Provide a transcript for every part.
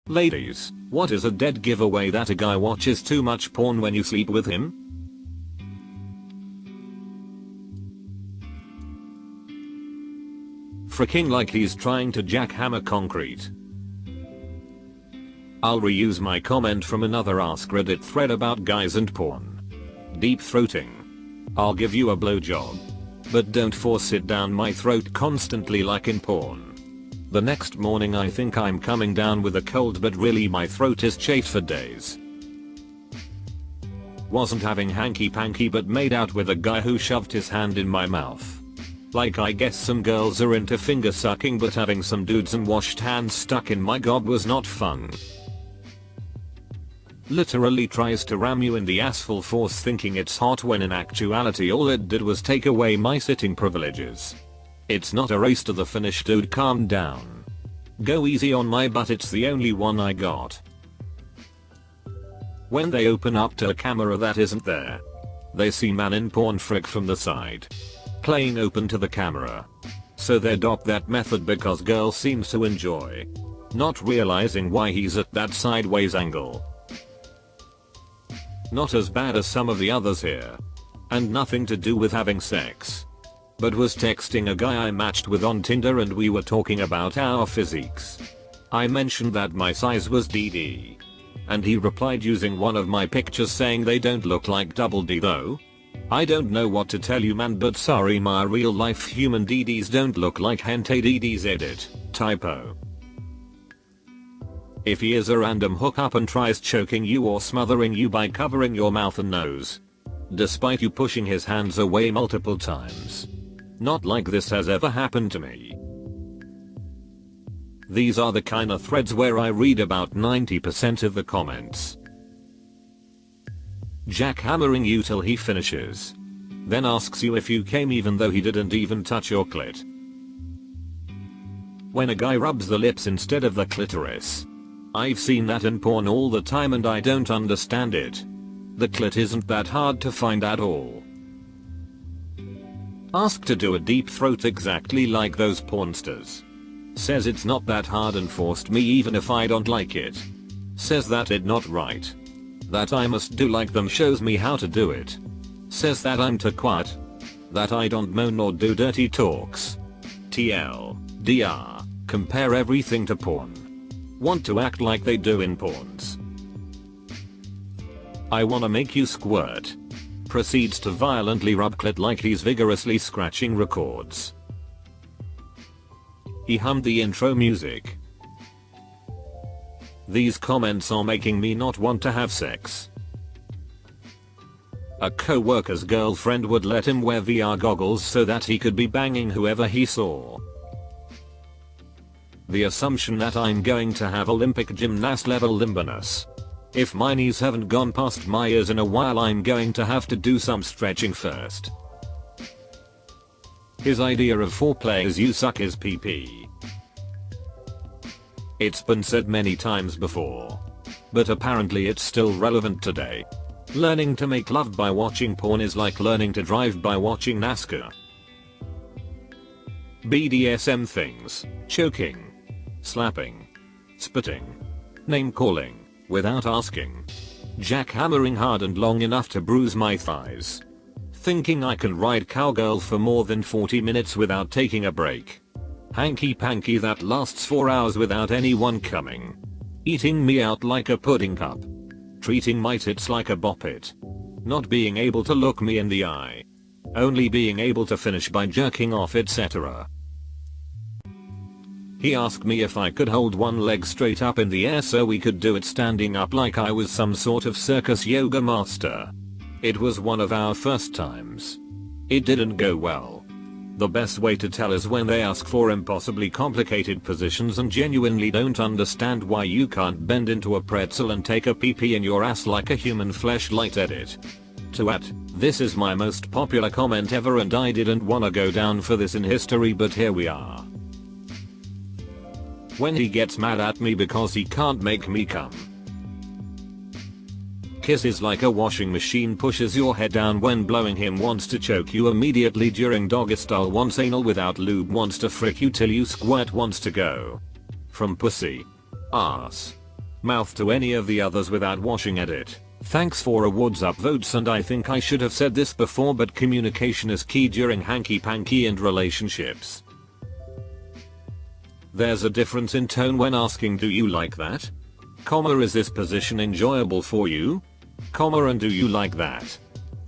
Ladies, what is a dead giveaway that a guy watches too much porn when you sleep with him? Freaking like he's trying to jackhammer concrete. I'll reuse my comment from another AskReddit thread about guys and porn. Deep throating. I'll give you a blowjob, but don't force it down my throat constantly like in porn. The next morning I think I'm coming down with a cold, but really my throat is chafed for days. Wasn't having hanky panky but made out with a guy who shoved his hand in my mouth. Like, I guess some girls are into finger sucking, but having some dudes and washed hands stuck in my gob was not fun. Literally tries to ram you in the ass full force thinking it's hot when in actuality all it did was take away my sitting privileges. It's not a race to the finish, dude, calm down. Go easy on my butt, it's the only one I got. When they open up to a camera that isn't there, they see man in porn frick from the side. Playing open to the camera. So they adopt that method because girl seems to enjoy. Not realizing why he's at that sideways angle. Not as bad as some of the others here. And nothing to do with having sex. But was texting a guy I matched with on Tinder and we were talking about our physiques. I mentioned that my size was DD. And he replied using one of my pictures saying they don't look like double D though. I don't know what to tell you, man, but sorry, my real life human DDs don't look like hentai DDs. Edit. Typo. If he is a random hookup and tries choking you or smothering you by covering your mouth and nose, despite you pushing his hands away multiple times. Not like this has ever happened to me. These are the kind of threads where I read about 90% of the comments. Jackhammering you till he finishes. Then asks you if you came even though he didn't even touch your clit. When a guy rubs the lips instead of the clitoris. I've seen that in porn all the time and I don't understand it. The clit isn't that hard to find at all. Asked to do a deep throat exactly like those pornsters. Says it's not that hard and forced me even if I don't like it. Says that it not right. That I must do like them, shows me how to do it. Says that I'm too quiet. That I don't moan or do dirty talks. TLDR. Compare everything to porn. Want to act like they do in porns. I wanna make you squirt. Proceeds to violently rub clit like he's vigorously scratching records. He hummed the intro music. These comments are making me not want to have sex. A co-worker's girlfriend would let him wear VR goggles so that he could be banging whoever he saw. The assumption that I'm going to have Olympic gymnast level limberness. If my knees haven't gone past my ears in a while, I'm going to have to do some stretching first. His idea of foreplay is you suck his PP. It's been said many times before. But apparently it's still relevant today. Learning to make love by watching porn is like learning to drive by watching NASCAR. BDSM things. Choking. Slapping. Spitting. Name calling. Without asking. Jackhammering hard and long enough to bruise my thighs. Thinking I can ride cowgirl for more than 40 minutes without taking a break. Hanky panky that lasts 4 hours without anyone coming. Eating me out like a pudding cup. Treating my tits like a bop it. Not being able to look me in the eye. Only being able to finish by jerking off, etc. He asked me if I could hold one leg straight up in the air so we could do it standing up like I was some sort of circus yoga master. It was one of our first times. It didn't go well. The best way to tell is when they ask for impossibly complicated positions and genuinely don't understand why you can't bend into a pretzel and take a pee-pee in your ass like a human fleshlight. Edit. To at, this is my most popular comment ever and I didn't wanna go down for this in history, but here we are. When he gets mad at me because he can't make me come. Kisses like a washing machine, pushes your head down when blowing him, wants to choke you immediately during doggy style, wants anal without lube, wants to frick you till you squirt, wants to go from pussy, ass, mouth to any of the others without watching edit. Thanks for awards upvotes, and I think I should have said this before, but communication is key during hanky panky and relationships. There's a difference in tone when asking do you like that? Comma, is this position enjoyable for you? Comma, and do you like that?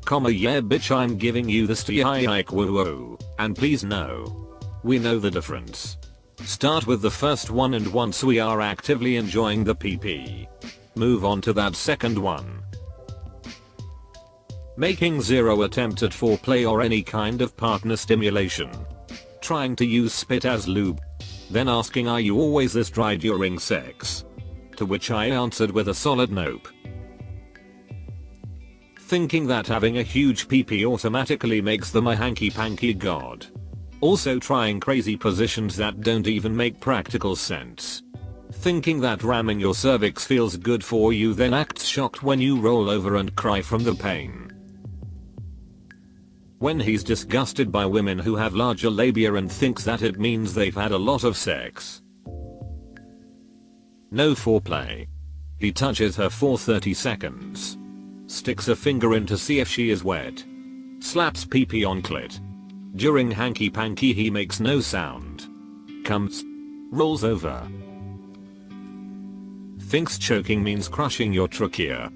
Comma, yeah bitch, I'm giving you the steak woo, and please know. We know the difference. Start with the first one, and once we are actively enjoying the PP, move on to that second one. Making zero attempt at foreplay or any kind of partner stimulation. Trying to use spit as lube. Then asking, are you always this dry during sex? To which I answered with a solid nope. Thinking that having a huge PP automatically makes them a hanky panky god. Also trying crazy positions that don't even make practical sense. Thinking that ramming your cervix feels good for you, then acts shocked when you roll over and cry from the pain. When he's disgusted by women who have larger labia and thinks that it means they've had a lot of sex. No foreplay. He touches her for 30 seconds. Sticks a finger in to see if she is wet. Slaps pee-pee on clit. During hanky panky he makes no sound. Comes. Rolls over. Thinks choking means crushing your trachea.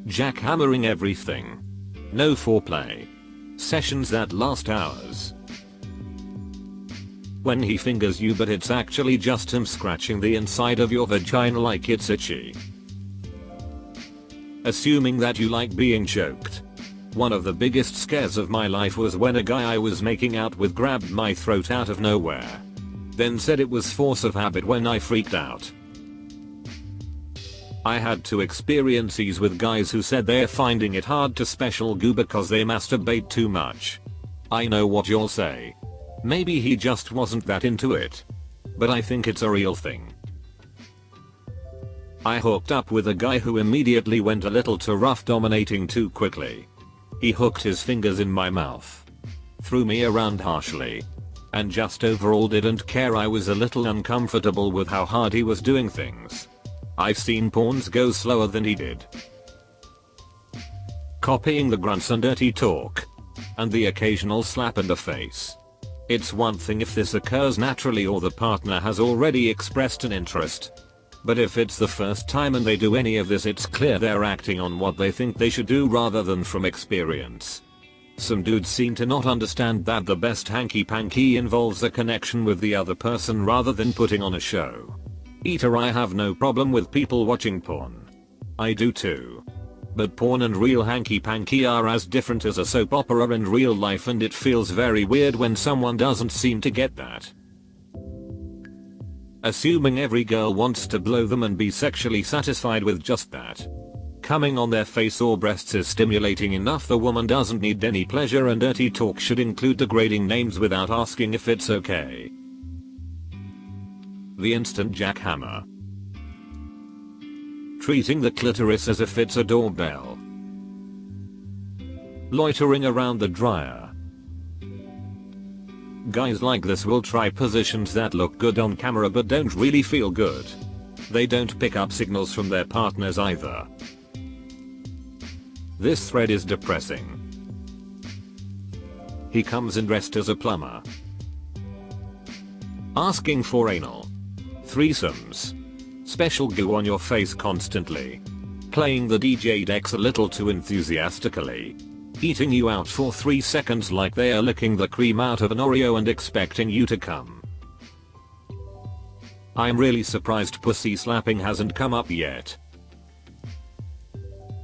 Jackhammering everything. No foreplay. Sessions that last hours. When he fingers you but it's actually just him scratching the inside of your vagina like it's itchy. Assuming that you like being choked. One of the biggest scares of my life was when a guy I was making out with grabbed my throat out of nowhere. Then said it was force of habit when I freaked out. I had 2 experiences with guys who said they're finding it hard to special goo because they masturbate too much. I know what you'll say. Maybe he just wasn't that into it. But I think it's a real thing. I hooked up with a guy who immediately went a little too rough, dominating too quickly. He hooked his fingers in my mouth. Threw me around harshly. And just overall didn't care. I was a little uncomfortable with how hard he was doing things. I've seen porns go slower than he did. Copying the grunts and dirty talk. And the occasional slap in the face. It's one thing if this occurs naturally or the partner has already expressed an interest. But if it's the first time and they do any of this, it's clear they're acting on what they think they should do rather than from experience. Some dudes seem to not understand that the best hanky panky involves a connection with the other person rather than putting on a show. Eater, I have no problem with people watching porn. I do too. But porn and real hanky panky are as different as a soap opera and real life, and it feels very weird when someone doesn't seem to get that. Assuming every girl wants to blow them and be sexually satisfied with just that. Coming on their face or breasts is stimulating enough. The woman doesn't need any pleasure, and dirty talk should include degrading names without asking if it's okay. The instant jackhammer. Treating the clitoris as if it's a doorbell. Loitering around the dryer. Guys like this will try positions that look good on camera but don't really feel good. They don't pick up signals from their partners either. This thread is depressing. He comes in dressed as a plumber. Asking for anal. Threesomes. Special goo on your face constantly. Playing the DJ decks a little too enthusiastically. Eating you out for 3 seconds like they are licking the cream out of an Oreo and expecting you to come. I'm really surprised pussy slapping hasn't come up yet.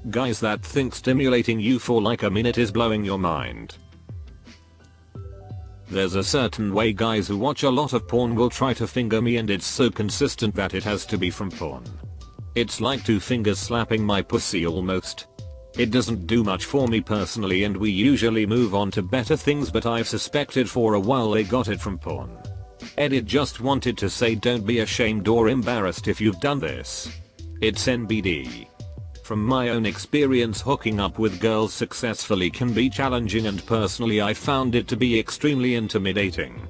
Guys that think stimulating you for like a minute is blowing your mind. There's a certain way guys who watch a lot of porn will try to finger me, and it's so consistent that it has to be from porn. It's like 2 fingers slapping my pussy almost. It doesn't do much for me personally, and we usually move on to better things, but I've suspected for a while they got it from porn. Edit just wanted to say don't be ashamed or embarrassed if you've done this. It's NBD. From my own experience, hooking up with girls successfully can be challenging, and personally I found it to be extremely intimidating.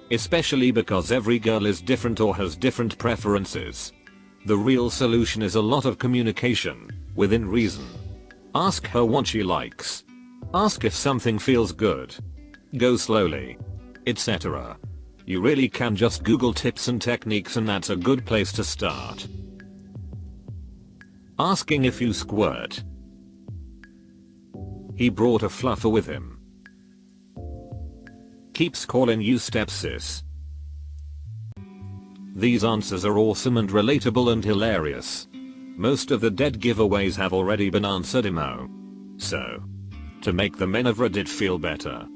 Especially because every girl is different or has different preferences. The real solution is a lot of communication, within reason. Ask her what she likes. Ask if something feels good. Go slowly, etc. You really can just Google tips and techniques, and that's a good place to start. Asking if you squirt. He brought a fluffer with him. Keeps calling you stepsis. These answers are awesome and relatable and hilarious. Most of the dead giveaways have already been answered emo. So, to make the men of Reddit feel better,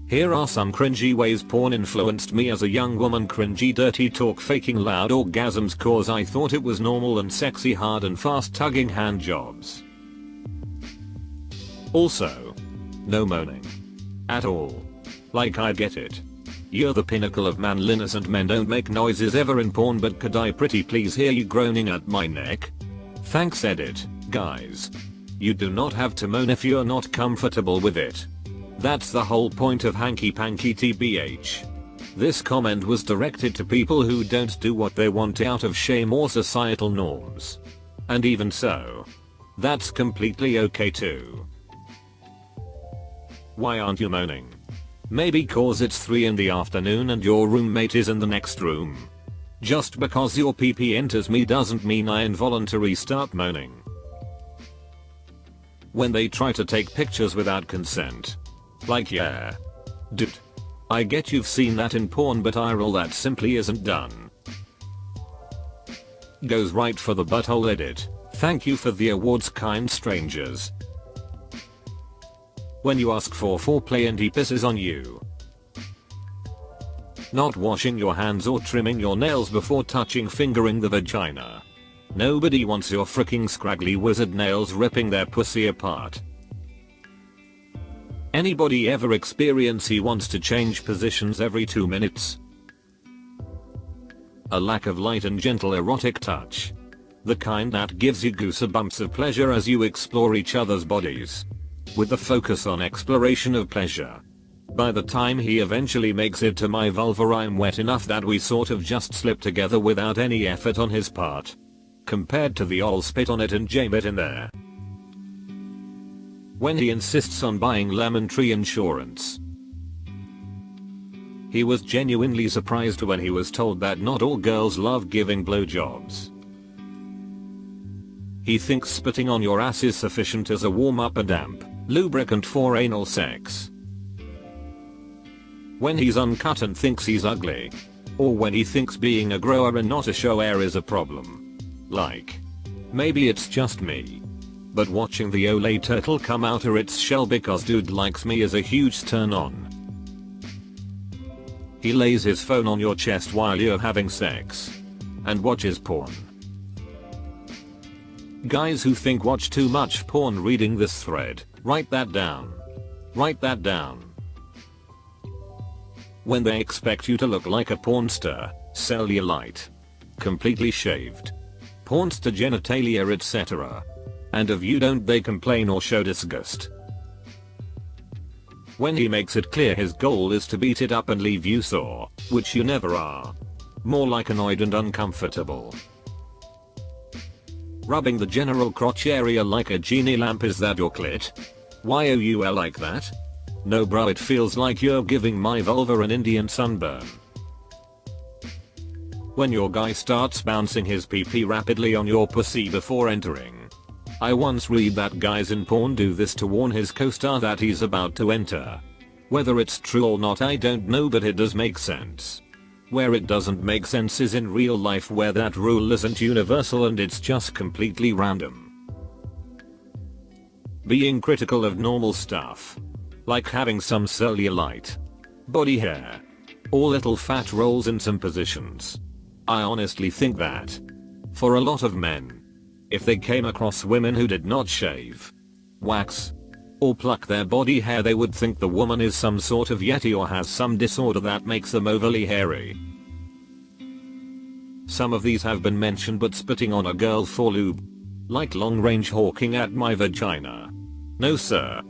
here are some cringy ways porn influenced me as a young woman. Cringy dirty talk, faking loud orgasms cause I thought it was normal, and sexy hard and fast tugging hand jobs. Also, no moaning. At all. Like, I get it. You're the pinnacle of manliness and men don't make noises ever in porn, but could I pretty please hear you groaning at my neck? Thanks edit, guys. You do not have to moan if you're not comfortable with it. That's the whole point of hanky panky tbh. This comment was directed to people who don't do what they want out of shame or societal norms. And even so, that's completely okay too. Why aren't you moaning? Maybe cause it's 3 in the afternoon and your roommate is in the next room. Just because your PP enters me doesn't mean I involuntarily start moaning. When they try to take pictures without consent. Like, yeah. Dude. I get you've seen that in porn, but IRL that simply isn't done. Goes right for the butthole edit. Thank you for the awards, kind strangers. When you ask for foreplay and he pisses on you. Not washing your hands or trimming your nails before touching fingering the vagina. Nobody wants your freaking scraggly wizard nails ripping their pussy apart. Anybody ever experience he wants to change positions every 2 minutes? A lack of light and gentle erotic touch. The kind that gives you goosebumps of pleasure as you explore each other's bodies. With the focus on exploration of pleasure. By the time he eventually makes it to my vulva, I'm wet enough that we sort of just slip together without any effort on his part. Compared to the I'll spit on it and jam it in there. When he insists on buying lemon tree insurance. He was genuinely surprised when he was told that not all girls love giving blowjobs. He thinks spitting on your ass is sufficient as a warm-up and damp lubricant for anal sex. When he's uncut and thinks he's ugly. Or when he thinks being a grower and not a shower is a problem. Like, maybe it's just me. But watching the Olay turtle come out of its shell because dude likes me is a huge turn on. He lays his phone on your chest while you're having sex. And watches porn. Guys who think watch too much porn reading this thread, write that down. Write that down. When they expect you to look like a pornster, cellulite. Completely shaved. Pornster genitalia etc. And if you don't they complain or show disgust. When he makes it clear his goal is to beat it up and leave you sore, which you never are. More like annoyed and uncomfortable. Rubbing the general crotch area like a genie lamp, is that your clit? YOUL like that? No bro, it feels like you're giving my vulva an Indian sunburn. When your guy starts bouncing his PP rapidly on your pussy before entering. I once read that guys in porn do this to warn his co-star that he's about to enter. Whether it's true or not I don't know, but it does make sense. Where it doesn't make sense is in real life, where that rule isn't universal and it's just completely random. Being critical of normal stuff. Like having some cellulite, body hair, or little fat rolls in some positions. I honestly think that, for a lot of men, if they came across women who did not shave, wax, or pluck their body hair, they would think the woman is some sort of yeti or has some disorder that makes them overly hairy. Some of these have been mentioned, but spitting on a girl for lube. Like long range hawking at my vagina. No sir.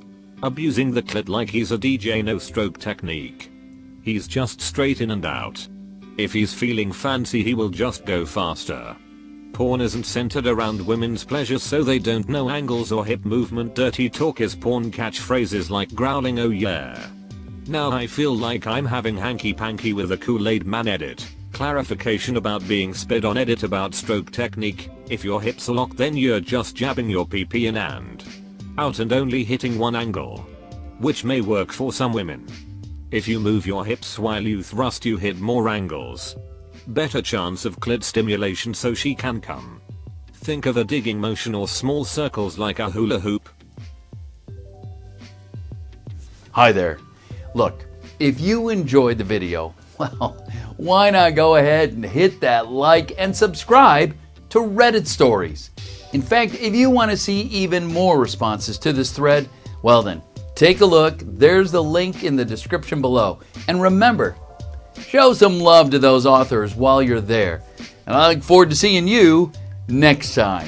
Abusing the clit like he's a DJ, no stroke technique. He's just straight in and out. If he's feeling fancy he will just go faster. Porn isn't centered around women's pleasure, so they don't know angles or hip movement. Dirty talk is porn catchphrases like growling oh yeah. Now I feel like I'm having hanky panky with a Kool-Aid Man edit. Clarification about being spit on. Edit about stroke technique. If your hips are locked, then you're just jabbing your PP in and out and only hitting one angle, which may work for some women. If you move your hips while you thrust, you hit more angles. Better chance of clit stimulation so she can come. Think of a digging motion or small circles like a hula hoop. Hi there. Look, if you enjoyed the video, well, why not go ahead and hit that like and subscribe to Reddit Stories. In fact, if you want to see even more responses to this thread, well then, take a look. There's the link in the description below. And remember, show some love to those authors while you're there. And I look forward to seeing you next time.